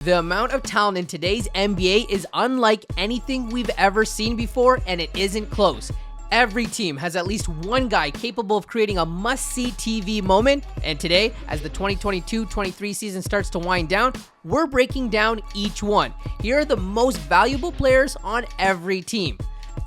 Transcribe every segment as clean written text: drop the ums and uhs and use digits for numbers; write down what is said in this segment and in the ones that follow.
The amount of talent in today's NBA is unlike anything we've ever seen before, and it isn't close. Every team has at least one guy capable of creating a must-see TV moment, and today, as the 2022-23 season starts to wind down, we're breaking down each one. Here are the most valuable players on every team.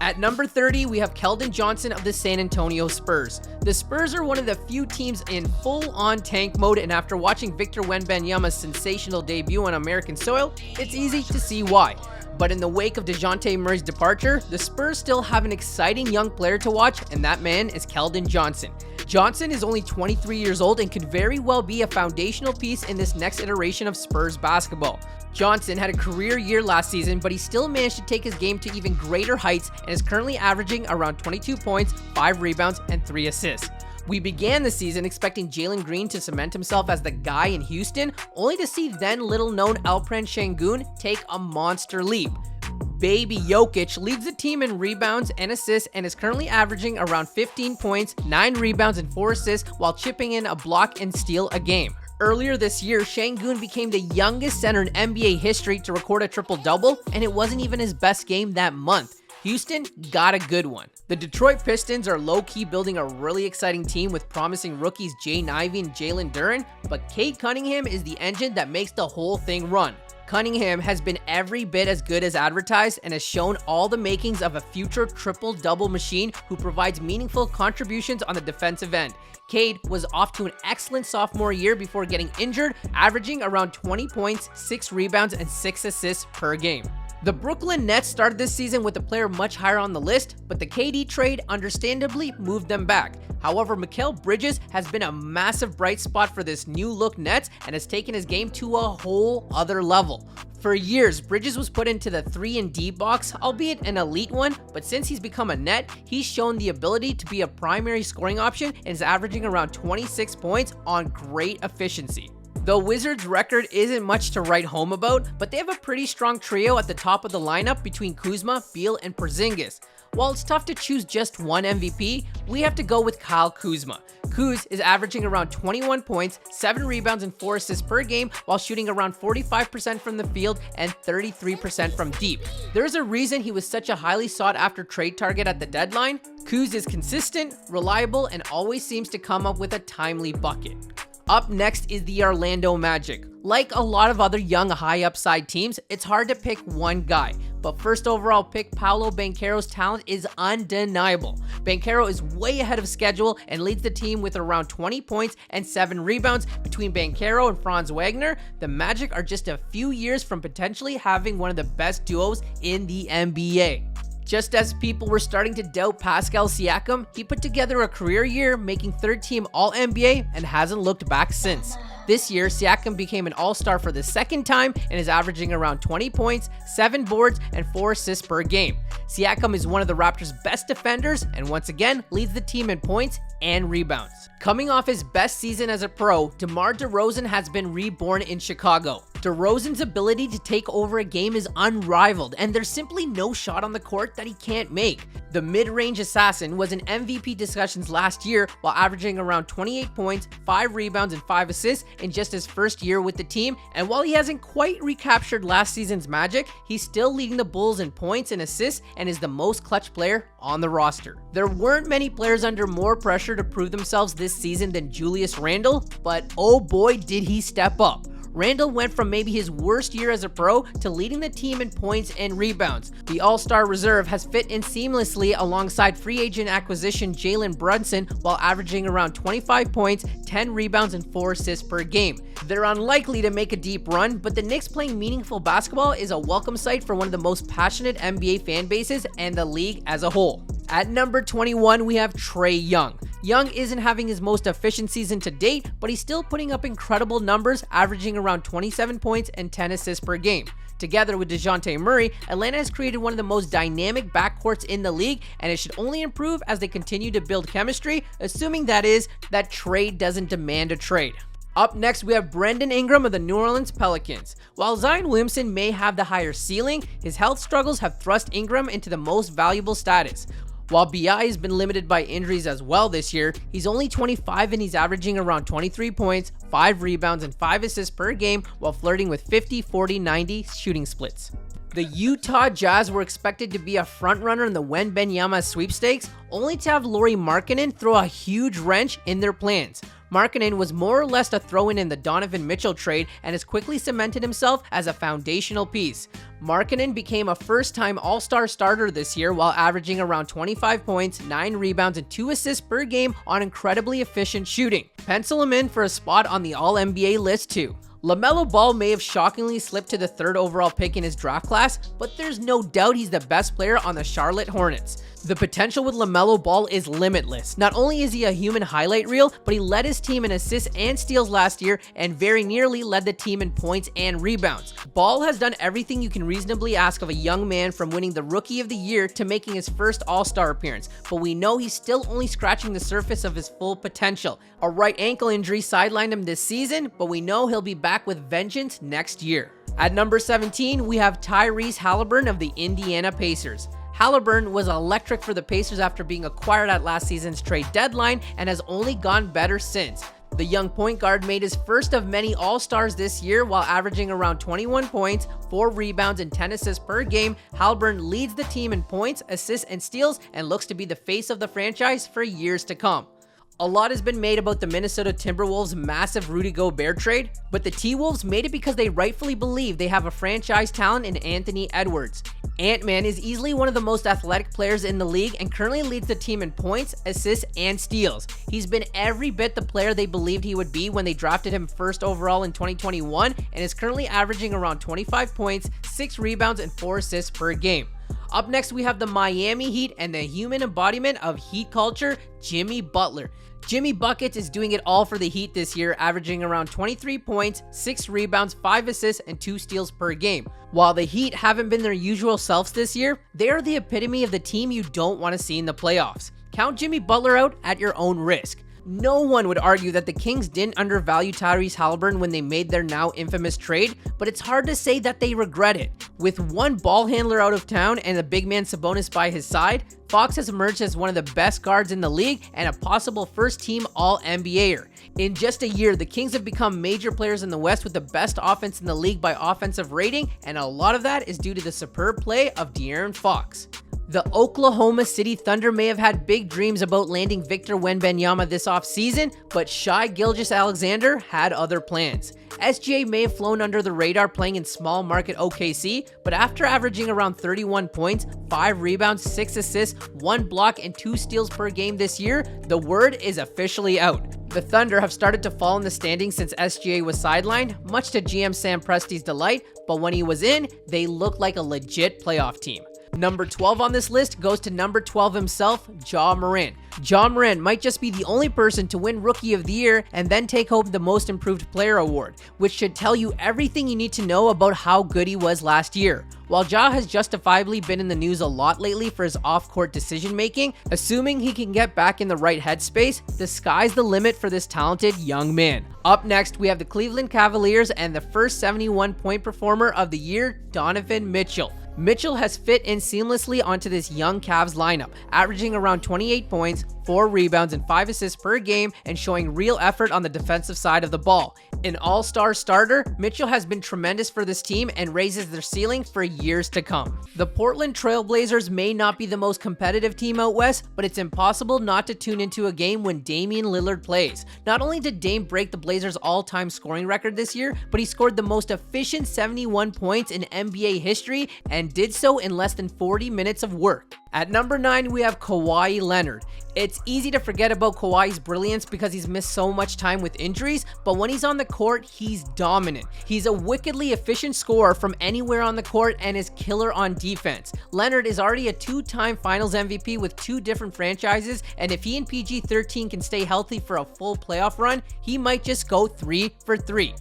At number 30, we have Keldon Johnson of the San Antonio Spurs. The Spurs are one of the few teams in full-on tank mode, and after watching Victor Wembanyama's sensational debut on American soil, it's easy to see why. But in the wake of DeJounte Murray's departure, the Spurs still have an exciting young player to watch, and that man is Keldon Johnson. Johnson is only 23 years old and could very well be a foundational piece in this next iteration of Spurs basketball. Johnson had a career year last season, but he still managed to take his game to even greater heights and is currently averaging around 22 points, 5 rebounds, and 3 assists. We began the season expecting Jalen Green to cement himself as the guy in Houston, only to see then little-known Alperen Şengün take a monster leap. Baby Jokic leads the team in rebounds and assists and is currently averaging around 15 points, 9 rebounds, and 4 assists while chipping in a block and steal a game. Earlier this year, Şengün became the youngest center in NBA history to record a triple-double, and it wasn't even his best game that month. Houston got a good one. The Detroit Pistons are low-key building a really exciting team with promising rookies Jaden Ivey and Jalen Duren, but Cade Cunningham is the engine that makes the whole thing run. Cunningham has been every bit as good as advertised and has shown all the makings of a future triple-double machine who provides meaningful contributions on the defensive end. Cade was off to an excellent sophomore year before getting injured, averaging around 20 points, 6 rebounds, and 6 assists per game. The Brooklyn Nets started this season with a player much higher on the list, but the KD trade understandably moved them back. However, Mikal Bridges has been a massive bright spot for this new-look Nets and has taken his game to a whole other level. For years, Bridges was put into the 3-and-D box, albeit an elite one, but since he's become a Net, he's shown the ability to be a primary scoring option and is averaging around 26 points on great efficiency. The Wizards' record isn't much to write home about, but they have a pretty strong trio at the top of the lineup between Kuzma, Beal, and Porzingis. While it's tough to choose just one MVP, we have to go with Kyle Kuzma. Kuz is averaging around 21 points, 7 rebounds, and 4 assists per game while shooting around 45% from the field and 33% from deep. There's a reason he was such a highly sought-after trade target at the deadline. Kuz is consistent, reliable, and always seems to come up with a timely bucket. Up next is the Orlando Magic. Like a lot of other young high-upside teams, it's hard to pick one guy, but first overall pick Paolo Banchero's talent is undeniable. Banchero is way ahead of schedule and leads the team with around 20 points and 7 rebounds. Between Banchero and Franz Wagner, the Magic are just a few years from potentially having one of the best duos in the NBA. Just as people were starting to doubt Pascal Siakam, he put together a career year making third-team All-NBA and hasn't looked back since. This year, Siakam became an All-Star for the second time and is averaging around 20 points, 7 boards, and 4 assists per game. Siakam is one of the Raptors' best defenders and once again leads the team in points and rebounds. Coming off his best season as a pro, DeMar DeRozan has been reborn in Chicago. DeRozan's ability to take over a game is unrivaled, and there's simply no shot on the court that he can't make. The mid-range assassin was in MVP discussions last year while averaging around 28 points, 5 rebounds, and 5 assists in just his first year with the team, and while he hasn't quite recaptured last season's magic, he's still leading the Bulls in points and assists and is the most clutch player on the roster. There weren't many players under more pressure to prove themselves this season than Julius Randle, but oh boy did he step up. Randle went from maybe his worst year as a pro to leading the team in points and rebounds. The All-Star reserve has fit in seamlessly alongside free agent acquisition Jalen Brunson while averaging around 25 points, 10 rebounds, and 4 assists per game. They're unlikely to make a deep run, but the Knicks playing meaningful basketball is a welcome sight for one of the most passionate NBA fan bases and the league as a whole. At number 21, we have Trae Young. Young isn't having his most efficient season to date, but he's still putting up incredible numbers, averaging around 27 points and 10 assists per game. Together with DeJounte Murray, Atlanta has created one of the most dynamic backcourts in the league, and it should only improve as they continue to build chemistry, assuming that trade doesn't demand a trade. Up next, we have Brandon Ingram of the New Orleans Pelicans. While Zion Williamson may have the higher ceiling, his health struggles have thrust Ingram into the most valuable status. While BI has been limited by injuries as well this year, he's only 25 and he's averaging around 23 points, 5 rebounds, and 5 assists per game while flirting with 50, 40, 90 shooting splits. The Utah Jazz were expected to be a frontrunner in the Wembanyama sweepstakes, only to have Lauri Markkanen throw a huge wrench in their plans. Markkanen was more or less a throw-in in the Donovan Mitchell trade and has quickly cemented himself as a foundational piece. Markkanen became a first-time All-Star starter this year while averaging around 25 points, 9 rebounds, and 2 assists per game on incredibly efficient shooting. Pencil him in for a spot on the All-NBA list too. LaMelo Ball may have shockingly slipped to the 3rd overall pick in his draft class, but there's no doubt he's the best player on the Charlotte Hornets. The potential with LaMelo Ball is limitless. Not only is he a human highlight reel, but he led his team in assists and steals last year and very nearly led the team in points and rebounds. Ball has done everything you can reasonably ask of a young man, from winning the Rookie of the Year to making his first All-Star appearance, but we know he's still only scratching the surface of his full potential. A right ankle injury sidelined him this season, but we know he'll be back with vengeance next year. At number 17, we have Tyrese Haliburton of the Indiana Pacers. Haliburton was electric for the Pacers after being acquired at last season's trade deadline and has only gone better since. The young point guard made his first of many All-Stars this year while averaging around 21 points, 4 rebounds, and 10 assists per game. Haliburton leads the team in points, assists, and steals and looks to be the face of the franchise for years to come. A lot has been made about the Minnesota Timberwolves' massive Rudy Gobert trade, but the T-Wolves made it because they rightfully believe they have a franchise talent in Anthony Edwards. Ant-Man is easily one of the most athletic players in the league and currently leads the team in points, assists, and steals. He's been every bit the player they believed he would be when they drafted him 1st overall in 2021 and is currently averaging around 25 points, 6 rebounds, and 4 assists per game. Up next, we have the Miami Heat and the human embodiment of Heat culture, Jimmy Butler. Jimmy Buckets is doing it all for the Heat this year, averaging around 23 points, 6 rebounds, 5 assists, and 2 steals per game. While the Heat haven't been their usual selves this year, they are the epitome of the team you don't want to see in the playoffs. Count Jimmy Butler out at your own risk. No one would argue that the Kings didn't undervalue Tyrese Haliburton when they made their now infamous trade, but it's hard to say that they regret it. With one ball handler out of town and the big man Sabonis by his side, Fox has emerged as one of the best guards in the league and a possible first-team All-NBAer. In just a year, the Kings have become major players in the West with the best offense in the league by offensive rating, and a lot of that is due to the superb play of De'Aaron Fox. The Oklahoma City Thunder may have had big dreams about landing Victor Wembanyama this offseason, but Shai Gilgeous-Alexander had other plans. SGA may have flown under the radar playing in small market OKC, but after averaging around 31 points, 5 rebounds, 6 assists, 1 block, and 2 steals per game this year, the word is officially out. The Thunder have started to fall in the standings since SGA was sidelined, much to GM Sam Presti's delight, but when he was in, they looked like a legit playoff team. Number 12 on this list goes to number 12 himself, Ja Morant. Ja Morant might just be the only person to win Rookie of the Year and then take home the Most Improved Player award, which should tell you everything you need to know about how good he was last year. While Ja has justifiably been in the news a lot lately for his off-court decision-making, assuming he can get back in the right headspace, the sky's the limit for this talented young man. Up next, we have the Cleveland Cavaliers and the first 71-point performer of the year, Donovan Mitchell. Mitchell has fit in seamlessly onto this young Cavs lineup, averaging around 28 points, 4 rebounds, and 5 assists per game, and showing real effort on the defensive side of the ball. An all-star starter, Mitchell has been tremendous for this team and raises their ceiling for years to come. The Portland Trail Blazers may not be the most competitive team out west, but it's impossible not to tune into a game when Damian Lillard plays. Not only did Dame break the Blazers' all-time scoring record this year, but he scored the most efficient 71 points in NBA history and did so in less than 40 minutes of work. At number 9, we have Kawhi Leonard. It's easy to forget about Kawhi's brilliance because he's missed so much time with injuries, but when he's on the court, he's dominant. He's a wickedly efficient scorer from anywhere on the court and is killer on defense. Leonard is already a 2-time Finals MVP with 2 different franchises, and if he and PG-13 can stay healthy for a full playoff run, he might just go 3 for 3.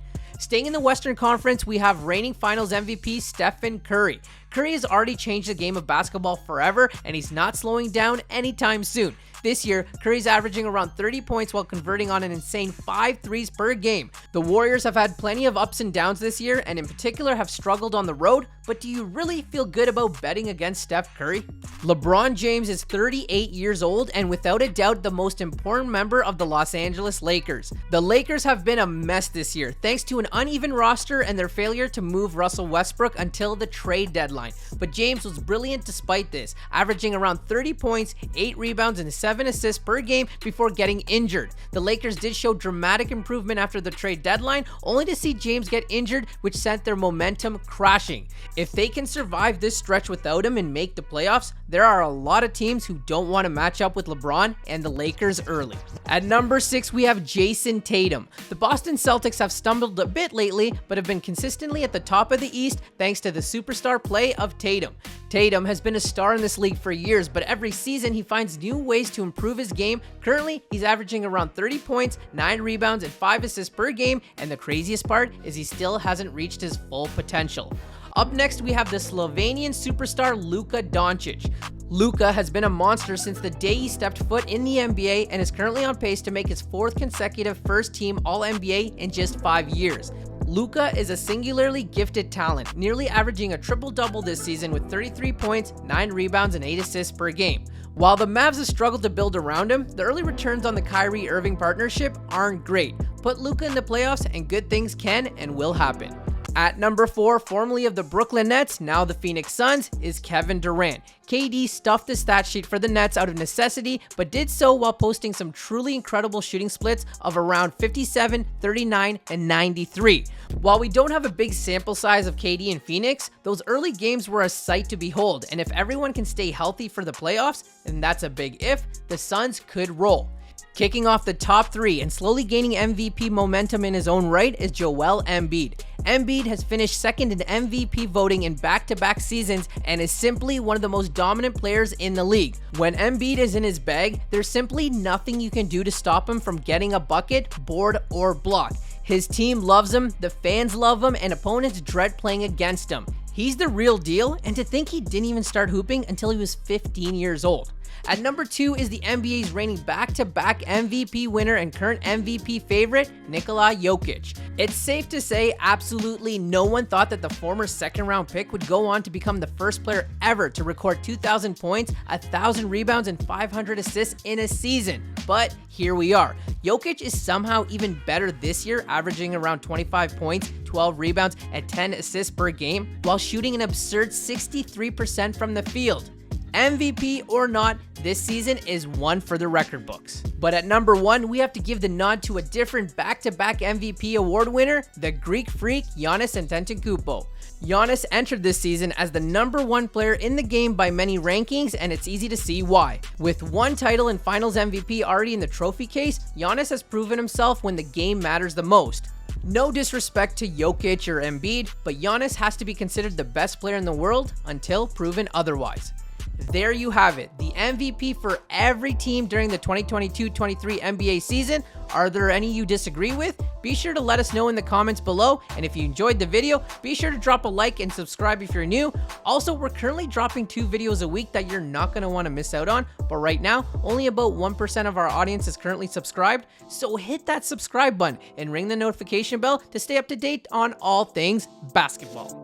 Staying in the Western Conference, we have reigning Finals MVP Stephen Curry. Curry has already changed the game of basketball forever, and he's not slowing down anytime soon. This year, Curry's averaging around 30 points while converting on an insane 5 threes per game. The Warriors have had plenty of ups and downs this year, and in particular have struggled on the road, but do you really feel good about betting against Steph Curry? LeBron James is 38 years old and without a doubt the most important member of the Los Angeles Lakers. The Lakers have been a mess this year, thanks to an uneven roster and their failure to move Russell Westbrook until the trade deadline. But James was brilliant despite this, averaging around 30 points, 8 rebounds, and 7 assists per game before getting injured. The Lakers did show dramatic improvement after the trade deadline, only to see James get injured, which sent their momentum crashing. If they can survive this stretch without him and make the playoffs, there are a lot of teams who don't want to match up with LeBron and the Lakers early. At number 6, we have Jason Tatum. The Boston Celtics have stumbled a bit lately, but have been consistently at the top of the East thanks to the superstar play of Tatum. Tatum has been a star in this league for years, but every season he finds new ways to improve his game. Currently, he's averaging around 30 points, 9 rebounds, and 5 assists per game, and the craziest part is he still hasn't reached his full potential. Up next, we have the Slovenian superstar Luka Doncic. Luka has been a monster since the day he stepped foot in the NBA and is currently on pace to make his 4th consecutive first-team All-NBA in just 5 years. Luka is a singularly gifted talent, nearly averaging a triple-double this season with 33 points, 9 rebounds, and 8 assists per game. While the Mavs have struggled to build around him, the early returns on the Kyrie Irving partnership aren't great. Put Luka in the playoffs and good things can and will happen. At number 4, formerly of the Brooklyn Nets, now the Phoenix Suns, is Kevin Durant. KD stuffed the stat sheet for the Nets out of necessity, but did so while posting some truly incredible shooting splits of around 57, 39, and 93. While we don't have a big sample size of KD in Phoenix, those early games were a sight to behold, and if everyone can stay healthy for the playoffs, and that's a big if, the Suns could roll. Kicking off the top 3 and slowly gaining MVP momentum in his own right is Joel Embiid. Embiid has finished second in MVP voting in back-to-back seasons and is simply one of the most dominant players in the league. When Embiid is in his bag, there's simply nothing you can do to stop him from getting a bucket, board, or block. His team loves him, the fans love him, and opponents dread playing against him. He's the real deal, and to think he didn't even start hooping until he was 15 years old. At number 2 is the NBA's reigning back-to-back MVP winner and current MVP favorite, Nikola Jokic. It's safe to say absolutely no one thought that the former second-round pick would go on to become the first player ever to record 2,000 points, 1,000 rebounds, and 500 assists in a season. But here we are. Jokic is somehow even better this year, averaging around 25 points, 12 rebounds, and 10 assists per game, while shooting an absurd 63% from the field. MVP or not, this season is one for the record books. But at number 1, we have to give the nod to a different back-to-back MVP award winner, the Greek freak Giannis Antetokounmpo. Giannis entered this season as the number 1 player in the game by many rankings, and it's easy to see why. With 1 title and Finals MVP already in the trophy case, Giannis has proven himself when the game matters the most. No disrespect to Jokic or Embiid, but Giannis has to be considered the best player in the world until proven otherwise. There you have it, the MVP for every team during the 2022-23 NBA season. Are there any you disagree with? Be sure to let us know in the comments below, and if you enjoyed the video, be sure to drop a like and subscribe if you're new. Also, we're currently dropping 2 videos a week that you're not going to want to miss out on, but right now, only about 1% of our audience is currently subscribed, so hit that subscribe button and ring the notification bell to stay up to date on all things basketball.